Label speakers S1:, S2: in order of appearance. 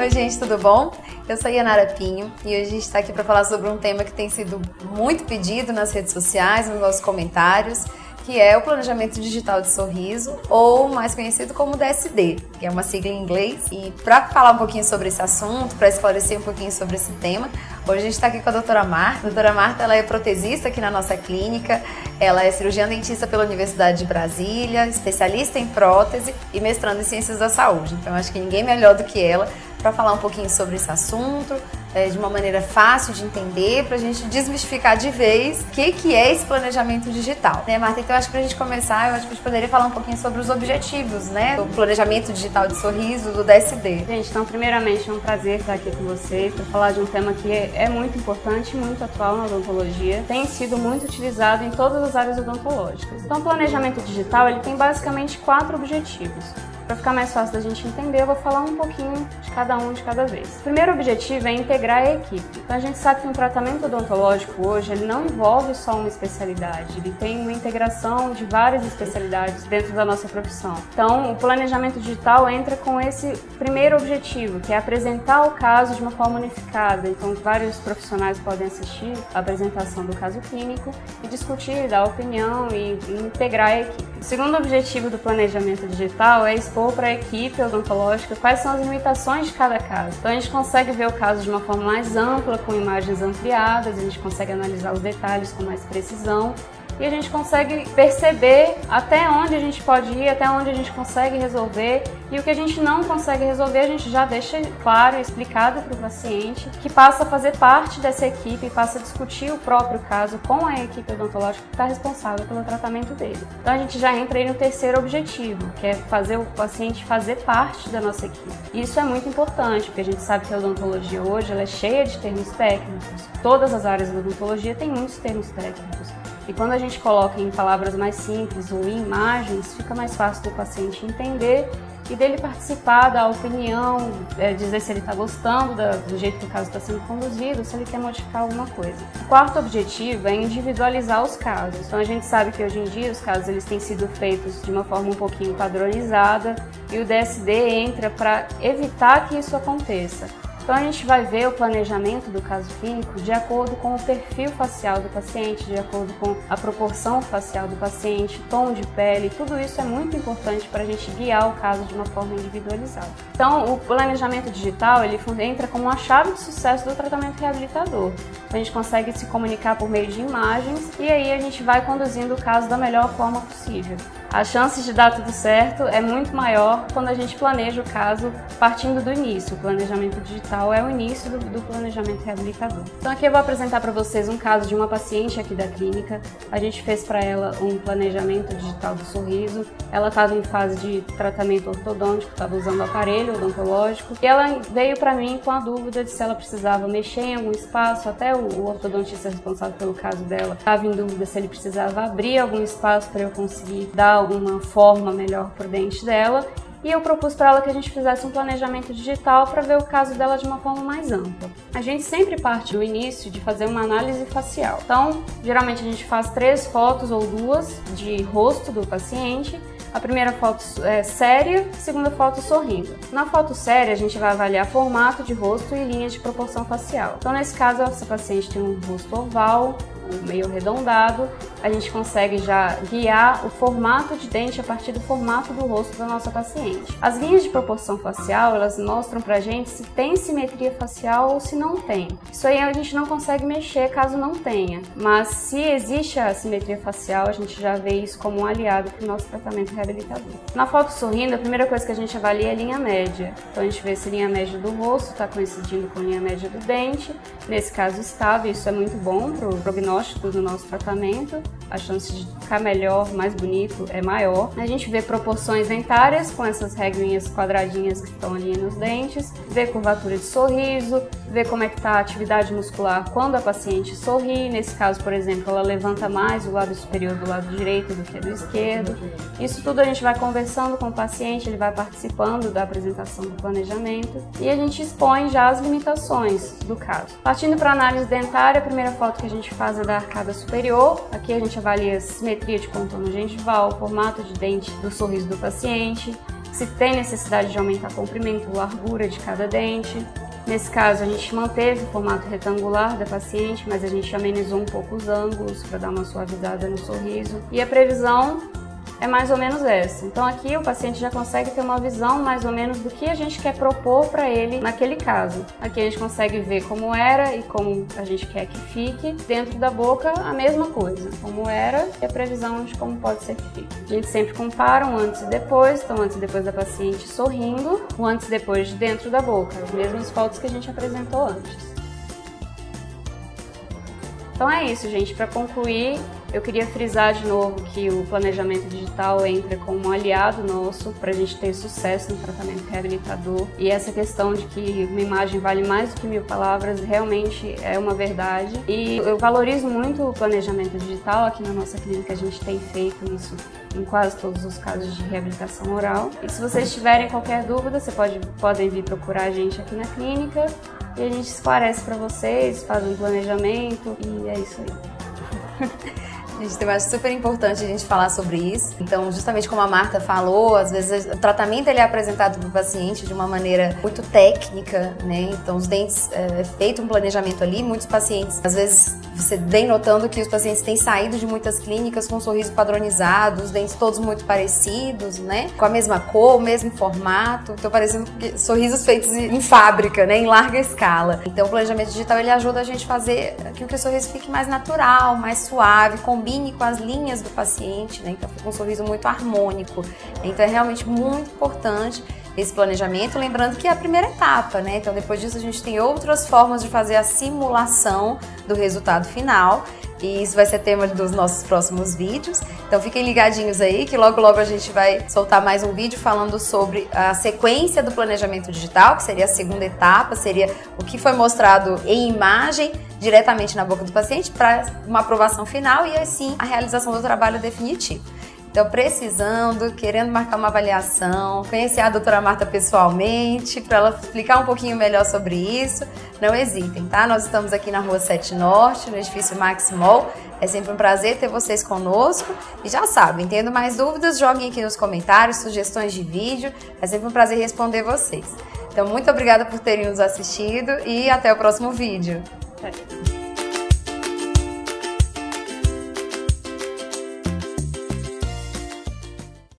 S1: Oi gente, tudo bom? Eu sou a Yanara Pinho e hoje a gente está aqui para falar sobre um tema que tem sido muito pedido nas redes sociais, nos nossos comentários, que é o planejamento digital de sorriso, ou mais conhecido como DSD, que é uma sigla em inglês. E para falar um pouquinho sobre esse assunto, para esclarecer um pouquinho sobre esse tema, hoje a gente está aqui com a doutora Marta. A doutora Marta, ela é protesista aqui na nossa clínica, ela é cirurgiã dentista pela Universidade de Brasília, especialista em prótese e mestrando em Ciências da Saúde. Então acho que ninguém melhor do que ela para falar um pouquinho sobre esse assunto, de uma maneira fácil de entender, para a gente desmistificar de vez o que é esse planejamento digital. Né, Marta? Então, acho que para a gente começar, eu acho que a gente poderia falar um pouquinho sobre os objetivos, né, do planejamento digital de sorriso, do DSD.
S2: Gente, então, primeiramente, é um prazer estar aqui com vocês para falar de um tema que é muito importante, muito atual na odontologia, tem sido muito utilizado em todas as áreas odontológicas. Então, o planejamento digital, ele tem basicamente 4 objetivos. Para ficar mais fácil da gente entender, eu vou falar um pouquinho de cada um de cada vez. O primeiro objetivo é integrar a equipe. Então a gente sabe que um tratamento odontológico hoje, ele não envolve só uma especialidade, ele tem uma integração de várias especialidades dentro da nossa profissão. Então o planejamento digital entra com esse primeiro objetivo, que é apresentar o caso de uma forma unificada. Então vários profissionais podem assistir a apresentação do caso clínico e discutir, dar opinião e integrar a equipe. O segundo objetivo do planejamento digital é expor para a equipe odontológica quais são as limitações de cada caso. Então a gente consegue ver o caso de uma forma mais ampla, com imagens ampliadas, a gente consegue analisar os detalhes com mais precisão e a gente consegue perceber até onde a gente pode ir, até onde a gente consegue resolver, e o que a gente não consegue resolver a gente já deixa claro e explicado para o paciente, que passa a fazer parte dessa equipe e passa a discutir o próprio caso com a equipe odontológica que está responsável pelo tratamento dele. Então a gente já entra aí no terceiro objetivo, que é fazer o paciente fazer parte da nossa equipe. Isso é muito importante, porque a gente sabe que a odontologia hoje ela é cheia de termos técnicos. Todas as áreas da odontologia têm muitos termos técnicos. E quando a gente coloca em palavras mais simples ou em imagens, fica mais fácil do paciente entender e dele participar, dar opinião, dizer se ele está gostando do jeito que o caso está sendo conduzido, se ele quer modificar alguma coisa. O quarto objetivo é individualizar os casos. Então a gente sabe que hoje em dia os casos eles têm sido feitos de uma forma um pouquinho padronizada e o DSD entra para evitar que isso aconteça. Então a gente vai ver o planejamento do caso clínico de acordo com o perfil facial do paciente, de acordo com a proporção facial do paciente, tom de pele, tudo isso é muito importante para a gente guiar o caso de uma forma individualizada. Então o planejamento digital ele entra como uma chave de sucesso do tratamento reabilitador. A gente consegue se comunicar por meio de imagens e aí a gente vai conduzindo o caso da melhor forma possível. As chances de dar tudo certo é muito maior quando a gente planeja o caso partindo do início. O planejamento digital é o início do planejamento reabilitador. Então aqui eu vou apresentar para vocês um caso de uma paciente aqui da clínica. A gente fez para ela um planejamento digital do sorriso. Ela estava em fase de tratamento ortodôntico, estava usando o aparelho odontológico. E ela veio para mim com a dúvida de se ela precisava mexer em algum espaço. Até o ortodontista responsável pelo caso dela estava em dúvida se ele precisava abrir algum espaço para eu conseguir dar uma forma melhor para o dente dela. E eu propus para ela que a gente fizesse um planejamento digital para ver o caso dela de uma forma mais ampla. A gente sempre parte do início de fazer uma análise facial. Então, geralmente a gente faz 3 fotos ou 2 de rosto do paciente. A primeira foto é séria, a segunda foto sorrindo. Na foto séria, a gente vai avaliar formato de rosto e linhas de proporção facial. Então, nesse caso, essa paciente tem um rosto oval, meio arredondado, a gente consegue já guiar o formato de dente a partir do formato do rosto da nossa paciente. As linhas de proporção facial, elas mostram pra gente se tem simetria facial ou se não tem. Isso aí a gente não consegue mexer caso não tenha, mas se existe a simetria facial, a gente já vê isso como um aliado para o nosso tratamento reabilitador. Na foto sorrindo, a primeira coisa que a gente avalia é a linha média. Então a gente vê se a linha média do rosto está coincidindo com a linha média do dente, nesse caso estável, isso é muito bom para o prognóstico do nosso tratamento, a chance de ficar melhor, mais bonito é maior. A gente vê proporções dentárias com essas regrinhas quadradinhas que estão ali nos dentes, vê curvatura de sorriso, vê como é que está a atividade muscular quando a paciente sorri. Nesse caso, por exemplo, ela levanta mais o lado superior do lado direito do que do esquerdo. Isso tudo a gente vai conversando com o paciente, ele vai participando da apresentação do planejamento e a gente expõe já as limitações do caso. Partindo para a análise dentária, a primeira foto que a gente faz é da arcada superior. Aqui a gente avalia a simetria de contorno gengival, formato de dente do sorriso do paciente, se tem necessidade de aumentar comprimento ou largura de cada dente. Nesse caso, a gente manteve o formato retangular da paciente, mas a gente amenizou um pouco os ângulos para dar uma suavizada no sorriso. E a previsão é mais ou menos essa. Então aqui o paciente já consegue ter uma visão mais ou menos do que a gente quer propor para ele naquele caso. Aqui a gente consegue ver como era e como a gente quer que fique. Dentro da boca, a mesma coisa. Como era e a previsão de como pode ser que fique. A gente sempre compara um antes e depois. Então antes e depois da paciente sorrindo, o antes e depois de dentro da boca. As mesmas fotos que a gente apresentou antes. Então é isso, gente. Para concluir, eu queria frisar de novo que o planejamento digital entra como um aliado nosso para a gente ter sucesso no tratamento reabilitador. E essa questão de que uma imagem vale mais do que 1000 palavras realmente é uma verdade. E eu valorizo muito o planejamento digital. Aqui na nossa clínica a gente tem feito isso em quase todos os casos de reabilitação oral. E se vocês tiverem qualquer dúvida, podem vir procurar a gente aqui na clínica. E a gente esclarece para vocês, faz um planejamento e é isso aí.
S1: Gente, eu acho super importante a gente falar sobre isso. Então, justamente como a Marta falou, às vezes o tratamento ele é apresentado para o paciente de uma maneira muito técnica, né? Então, os dentes, é feito um planejamento ali. Muitos pacientes, às vezes, você vem notando que os pacientes têm saído de muitas clínicas com um sorriso padronizado, os dentes todos muito parecidos, né? Com a mesma cor, o mesmo formato. Então, parecendo sorrisos feitos em fábrica, né? Em larga escala. Então, o planejamento digital, ele ajuda a gente a fazer que o sorriso fique mais natural, mais suave, combine com as linhas do paciente, né? Então fica um sorriso muito harmônico. Então é realmente muito importante esse planejamento, lembrando que é a primeira etapa, né? Então depois disso a gente tem outras formas de fazer a simulação do resultado final. E isso vai ser tema dos nossos próximos vídeos. Então fiquem ligadinhos aí que logo a gente vai soltar mais um vídeo falando sobre a sequência do planejamento digital, que seria a segunda etapa, seria o que foi mostrado em imagem diretamente na boca do paciente para uma aprovação final e assim a realização do trabalho definitivo. Então, precisando, querendo marcar uma avaliação, conhecer a doutora Marta pessoalmente, para ela explicar um pouquinho melhor sobre isso, não hesitem, tá? Nós estamos aqui na Rua 7 Norte, no edifício Max Mall. É sempre um prazer ter vocês conosco. E já sabem, tendo mais dúvidas, joguem aqui nos comentários, sugestões de vídeo. É sempre um prazer responder vocês. Então, muito obrigada por terem nos assistido e até o próximo vídeo.